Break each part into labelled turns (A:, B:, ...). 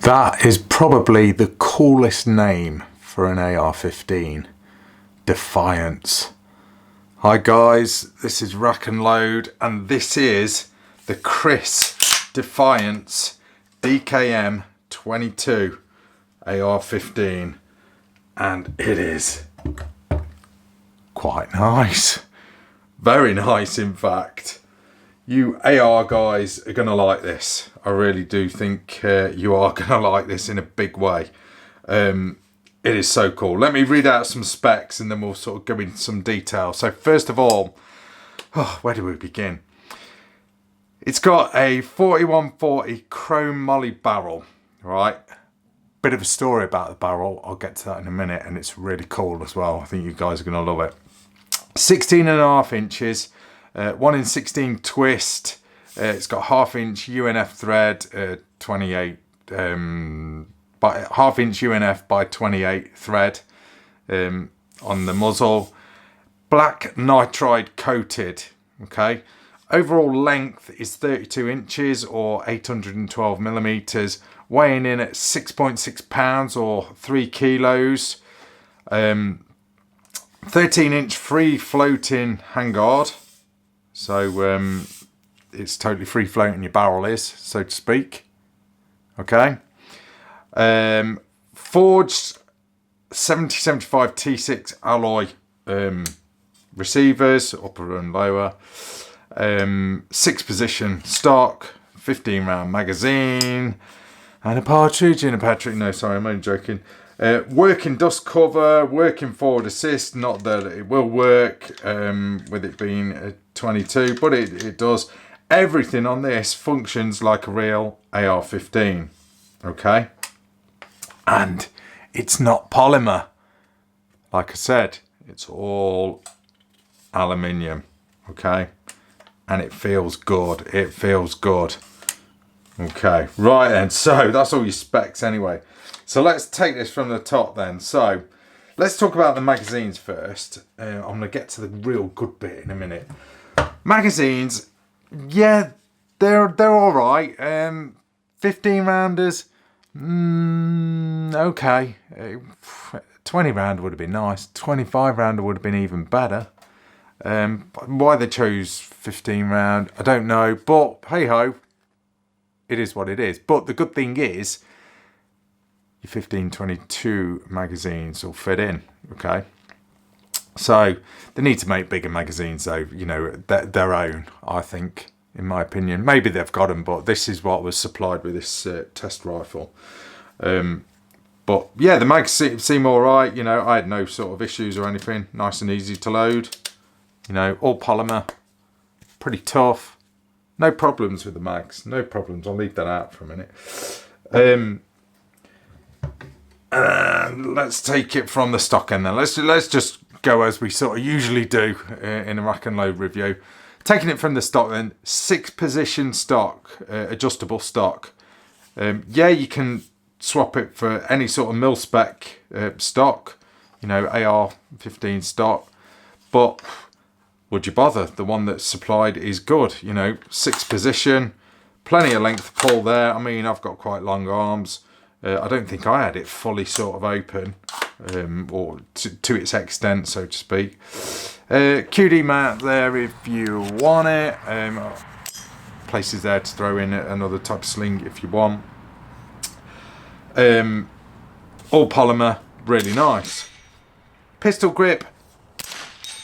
A: That is probably the coolest name for an AR-15. Defiance. Hi guys, this is RACKNLOAD and this is the Kriss Defiance DKM 22 AR-15 and it is quite nice. Very nice in fact. You AR guys are going to like this. I really do think you are going to like this in a big way. It is so cool. Let me read out some specs and then we'll sort of go into some detail. So first of all, where do we begin? It's got a 4140 chrome moly barrel, right? Bit of a story about the barrel. I'll get to that in a minute and it's really cool as well. I think you guys are going to love it. 16.5 inches. 1 in 16 twist. It's got 1/2 inch UNF thread, 28 by 1/2 inch UNF by 28 thread on the muzzle. Black nitride coated. Okay. Overall length is 32 inches or 812 millimeters. Weighing in at 6.6 pounds or 3 kilos. 13-inch free floating handguard. So it's totally free floating, your barrel is, so to speak. Okay. Forged 7075 T6 alloy receivers, upper and lower. 6-position stock, 15-round magazine, and a partridge in a petrol. No, sorry, I'm only joking. Working dust cover, working forward assist, not that it will work with it being a 22, but it does. Everything on this functions like a real AR-15, okay? And it's not polymer. Like I said, it's all aluminium, okay? And it feels good, it feels good. Okay, right then, so that's all your specs anyway. So let's take this from the top then. So let's talk about the magazines first. I'm going to get to the real good bit in a minute. Magazines, yeah, they're all right. 15 rounders, okay. 20 round would have been nice. 25 rounder would have been even better. Why they chose 15 round, I don't know. But hey ho, it is what it is. But the good thing is, your 1522 magazines will fit in, okay? So they need to make bigger magazines though, you know, their own, I think, in my opinion. Maybe they've got them, but this is what was supplied with this test rifle. But yeah, the mags seem all right, you know, I had no sort of issues or anything. Nice and easy to load, you know, all polymer, pretty tough. No problems with the mags, no problems. I'll leave that out for a minute. Let's take it from the stock end then. Let's just go as we sort of usually do in a RACKNLOAD review. Taking it from the stock then, 6-position stock, adjustable stock. Yeah, you can swap it for any sort of mil-spec stock, you know, AR-15 stock, but would you bother? The one that's supplied is good, you know, 6-position, plenty of length of pull there. I mean, I've got quite long arms. I don't think I had it fully sort of open, or to its extent, so to speak. QD mount there if you want it. Places there to throw in another type of sling if you want. All polymer, really nice. Pistol grip,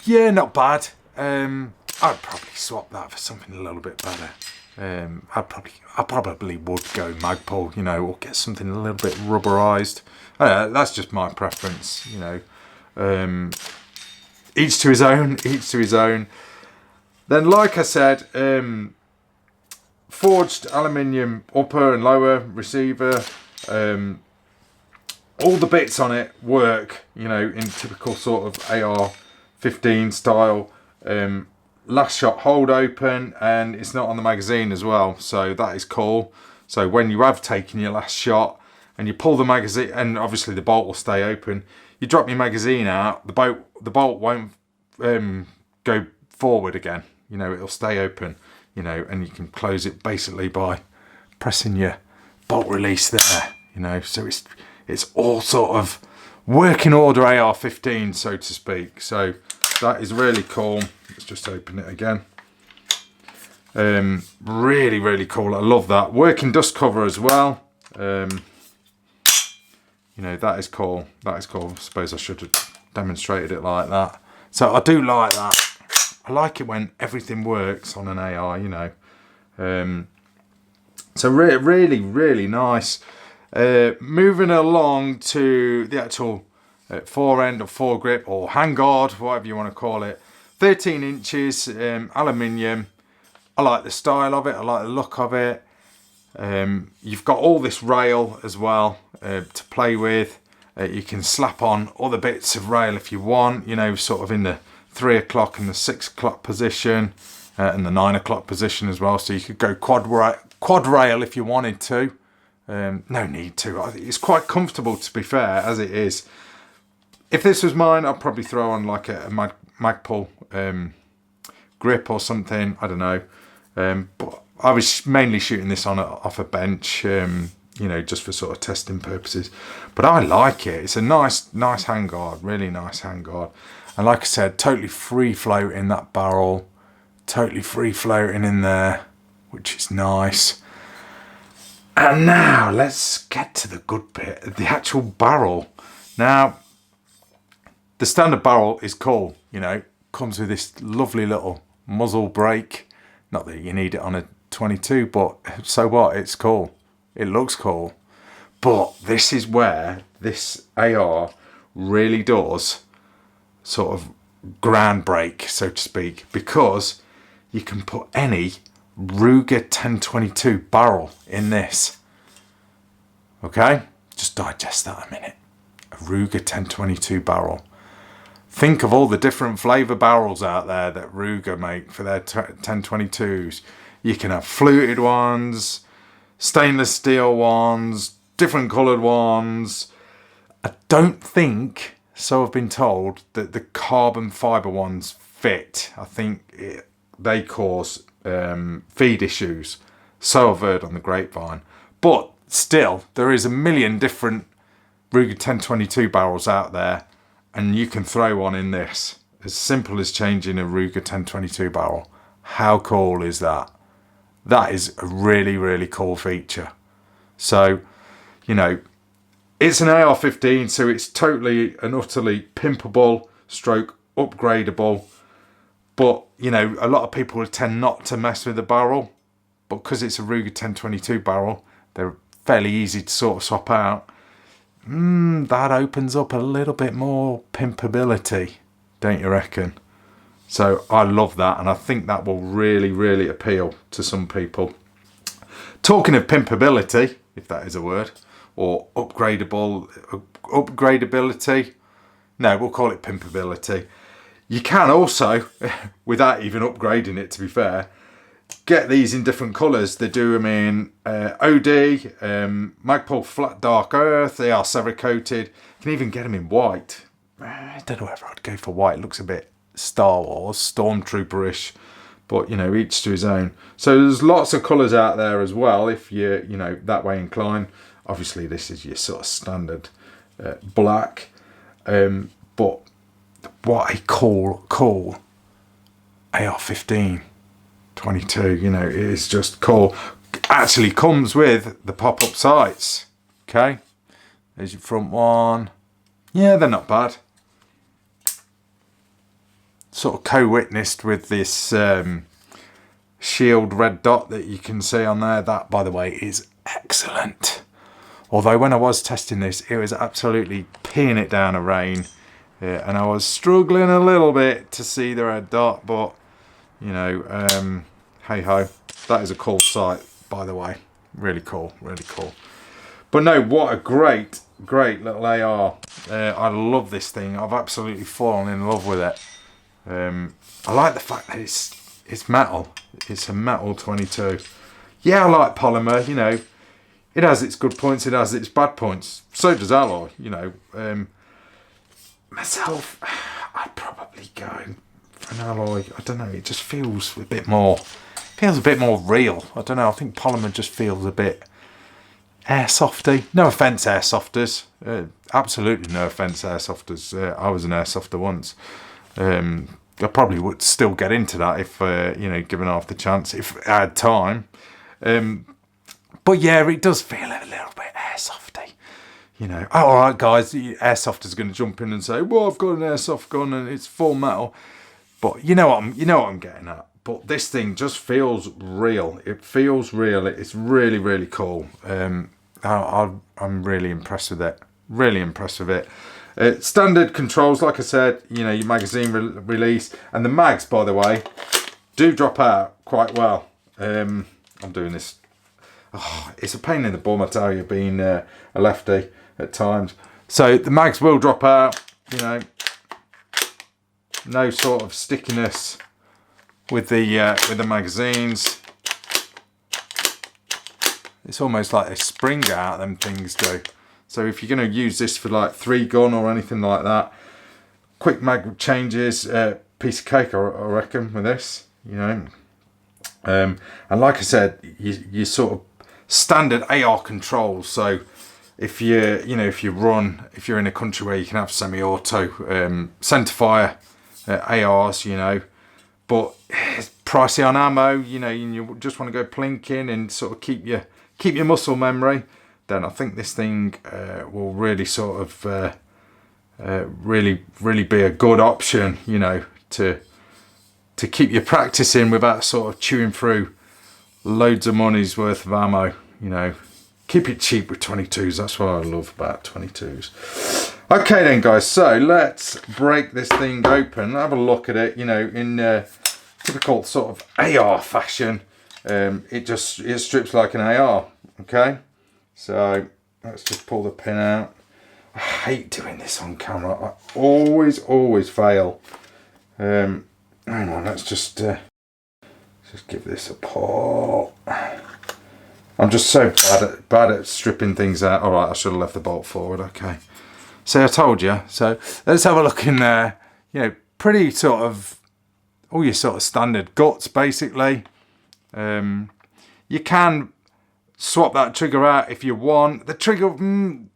A: yeah, not bad. I'd probably swap that for something a little bit better. I probably would go Magpul, you know, or get something a little bit rubberized. That's just my preference, you know. Each to his own, each to his own. Then, like I said, forged aluminium upper and lower receiver. All the bits on it work, you know, in typical sort of AR-15 style. Last shot hold open, and it's not on the magazine as well, so that is cool. So when you have taken your last shot and you pull the magazine, and obviously the bolt will stay open, you drop your magazine out, the bolt won't go forward again, you know, it'll stay open, you know, and you can close it basically by pressing your bolt release there, you know, so it's all sort of working order AR-15, so to speak. So that is really cool. Let's just open it again. Really, really cool. I love that. Working dust cover as well. You know, that is cool. That is cool. I suppose I should have demonstrated it like that. So I do like that. I like it when everything works on an AR, you know. So really, really nice. Moving along to the actual forend or foregrip or handguard, whatever you want to call it. 13 inches, aluminium. I like the style of it. I like the look of it. You've got all this rail as well to play with. You can slap on other bits of rail if you want, you know, sort of in the 3 o'clock and the 6 o'clock position and the 9 o'clock position as well. So you could go quad rail if you wanted to. No need to. I think it's quite comfortable, to be fair, as it is. If this was mine, I'd probably throw on like a Magpul grip or something. I don't know. But I was mainly shooting this off a bench, you know, just for sort of testing purposes. But I like it. It's a nice handguard, really nice handguard. And like I said, totally free floating that barrel, totally free floating in there, which is nice. And now let's get to the good bit, the actual barrel. Now, the standard barrel is cool, you know, comes with this lovely little muzzle brake. Not that you need it on a 22, but so what, it's cool. It looks cool. But this is where this AR really does sort of ground break, so to speak, because you can put any Ruger 1022 barrel in this. Okay, just digest that a minute. A Ruger 1022 barrel. Think of all the different flavour barrels out there that Ruger make for their 1022s. You can have fluted ones, stainless steel ones, different coloured ones. I don't think, so I've been told, that the carbon fibre ones fit. I think they cause feed issues. So I've heard on the grapevine. But still, there is a million different Ruger 1022 barrels out there, and you can throw one in this. As simple as changing a Ruger 1022 barrel. How cool is that? That is a really, really cool feature. So, you know, it's an AR-15, so it's totally and utterly pimpable, stroke upgradable. But, you know, a lot of people tend not to mess with the barrel. But because it's a Ruger 1022 barrel, they're fairly easy to sort of swap out. That opens up a little bit more pimpability, don't you reckon? So I love that, and I think that will really, really appeal to some people. Talking of pimpability, if that is a word, or upgradability, no, we'll call it pimpability. You can also, without even upgrading it, to be fair, get these in different colours. They do them in OD, Magpul Flat Dark Earth. They are Cerakoted. You can even get them in white. I don't know whether I'd go for white. It looks a bit Star Wars, Stormtrooper-ish. But, you know, each to his own. So there's lots of colours out there as well, if you're, you know, that way inclined. Obviously, this is your sort of standard black. But what a cool AR-15. 22, you know, it is just cool. Actually comes with the pop-up sights. Okay, there's your front one. Yeah, they're not bad. Sort of co-witnessed with this shield red dot that you can see on there. That, by the way, is excellent. Although when I was testing this, it was absolutely peeing it down a rain, and I was struggling a little bit to see the red dot, but you know, hey ho, that is a cool sight, by the way. Really cool, really cool. But no, what a great little AR. I love this thing. I've absolutely fallen in love with it. I like the fact that it's metal. It's a metal 22. Yeah, I like polymer, you know. It has its good points, it has its bad points. So does alloy, you know. Myself, I'd probably go for an alloy. I don't know, it just feels a bit more real. I don't know, I think polymer just feels a bit airsofty. No offence, airsofters. Absolutely no offence, airsofters. I was an airsofter once. I probably would still get into that if, you know, given half the chance, if I had time. But yeah, it does feel a little bit airsofty. You know, oh, all right, guys, the airsofters are going to jump in and say, "Well, I've got an airsoft gun and it's full metal." But you know what I'm getting at. But this thing just feels real. It feels real. It's really, really cool. I'm really impressed with it. Really impressed with it. Standard controls, like I said, you know, your magazine release, and the mags, by the way, do drop out quite well. I'm doing this. Oh, it's a pain in the bum, I tell you, being a lefty at times. So the mags will drop out, you know. No sort of stickiness with the magazines. It's almost like they spring out, them things do. So if you're going to use this for like 3-gun or anything like that, quick mag changes, piece of cake, I reckon, with this, you know. And like I said, you sort of standard AR controls. So if you're in a country where you can have semi-auto, centerfire ARs, you know, but it's pricey on ammo, you know, and you just want to go plinking and sort of keep your muscle memory, then I think this thing will really sort of really be a good option, you know, to keep you practicing without sort of chewing through loads of money's worth of ammo, you know. Keep it cheap with 22s. That's what I love about 22s. Okay then, guys, so let's break this thing open, have a look at it, you know, in typical sort of AR fashion. It strips like an AR, okay? So let's just pull the pin out. I hate doing this on camera. I always fail. Hang on, let's just give this a pull. I'm just so bad at stripping things out. All right, I should have left the bolt forward. Okay. So I told you. So let's have a look in there. You know, pretty sort of all your sort of standard guts, basically. You can swap that trigger out if you want. The trigger,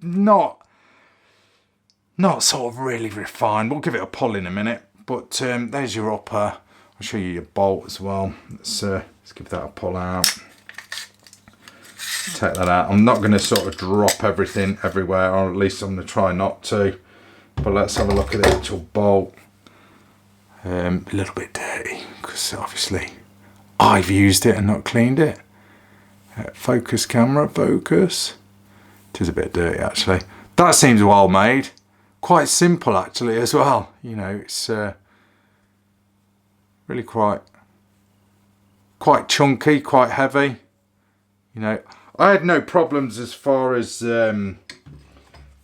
A: not sort of really refined. We'll give it a pull in a minute. But there's your upper. I'll show you your bolt as well. Let's give that a pull out. Take that out. I'm not going to sort of drop everything everywhere, or at least I'm going to try not to. But let's have a look at the actual bolt. A little bit dirty because obviously I've used it and not cleaned it. Focus camera, focus. It is a bit dirty actually. That seems well made. Quite simple actually as well. You know, it's really quite chunky, quite heavy. You know, I had no problems as far as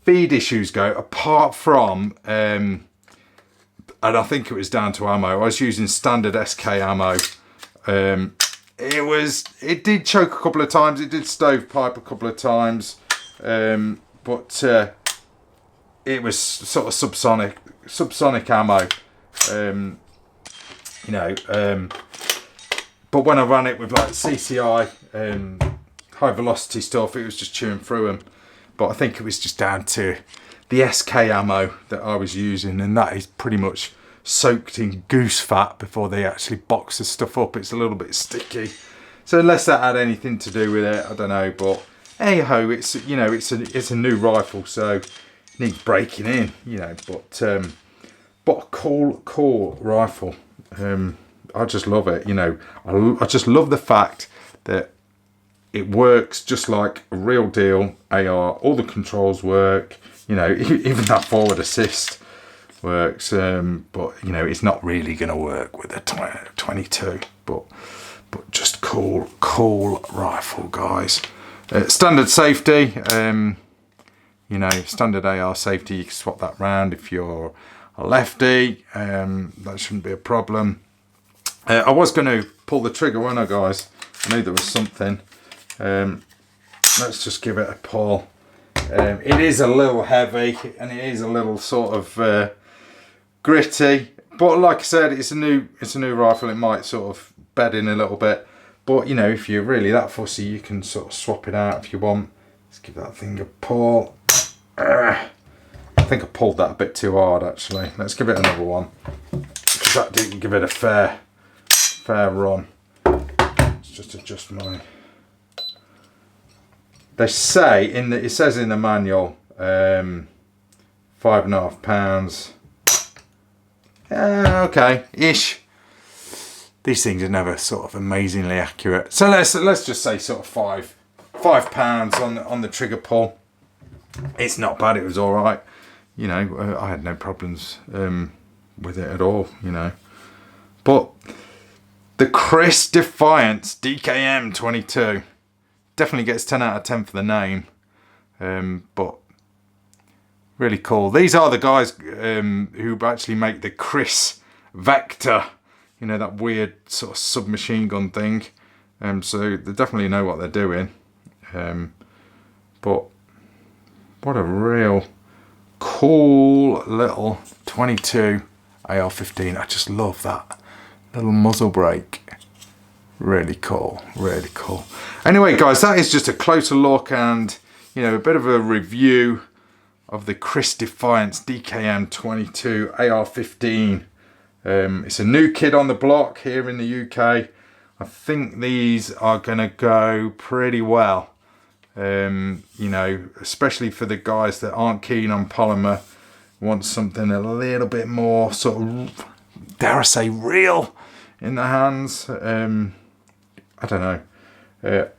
A: feed issues go, apart from, and I think it was down to ammo. I was using standard SK ammo. It did choke a couple of times. It did stovepipe a couple of times, but it was sort of subsonic ammo. You know, but when I ran it with like CCI, high velocity stuff, it was just chewing through them. But I think it was just down to the SK ammo that I was using, and that is pretty much soaked in goose fat before they actually box the stuff up. It's a little bit sticky, so unless that had anything to do with it, I don't know. But hey ho, it's, you know, it's a new rifle, so it needs breaking in, you know. But a cool rifle. I just love it, you know. I just love the fact that it works just like a real deal AR. All the controls work, you know, even that forward assist works. But, you know, it's not really going to work with a 22. But just cool rifle, guys. Standard safety, you know, standard AR safety. You can swap that round if you're a lefty. That shouldn't be a problem. I was going to pull the trigger, weren't I, guys? I knew there was something. Let's just give it a pull. It is a little heavy and it is a little sort of gritty, but like I said, it's a new rifle. It might sort of bed in a little bit, but you know, if you're really that fussy, you can sort of swap it out if you want. Let's give that thing a pull. I think I pulled that a bit too hard actually. Let's give it another one, because that didn't give it a fair run. Let's just adjust my... They say it says in the manual, 5.5 pounds. Okay, ish. These things are never sort of amazingly accurate. So let's just say sort of £5 on the trigger pull. It's not bad. It was all right. You know, I had no problems with it at all. You know, but the Kriss Defiance DKM 22 definitely gets 10 out of 10 for the name. But really cool. These are the guys who actually make the Kriss Vector. You know, that weird sort of submachine gun thing. So they definitely know what they're doing. But what a real cool little 22 AR-15. I just love that little muzzle brake. Really cool, really cool. Anyway guys, that is just a closer look and, you know, a bit of a review of the Kriss Defiance DKM 22 AR-15. It's a new kid on the block here in the UK. I think these are gonna go pretty well. You know, especially for the guys that aren't keen on polymer, want something a little bit more sort of, dare I say, real in the hands. I don't know.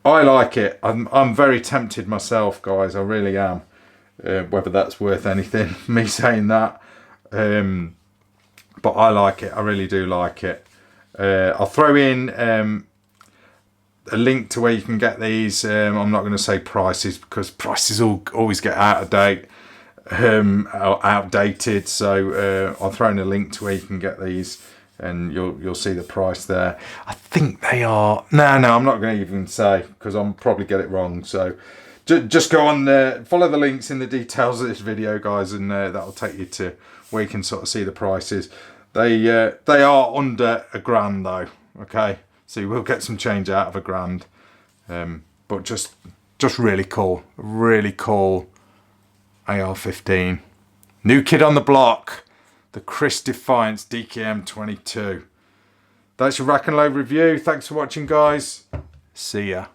A: I like it. I'm very tempted myself, guys. I really am. Whether that's worth anything, me saying that. But I like it. I really do like it. I'll throw in a link to where you can get these. I'm not going to say prices, because prices always get out of date, or outdated. So I'll throw in a link to where you can get these, and you'll see the price there. I think they are... No, I'm not going to even say, because I'll probably get it wrong. So just go on there, follow the links in the details of this video, guys, and that'll take you to where you can sort of see the prices. They are under £1,000 though. Okay, so you will get some change out of £1,000, but just really cool AR-15. New kid on the block, the Kriss Defiance DKM 22. That's your rack and load review. Thanks for watching, guys. See ya.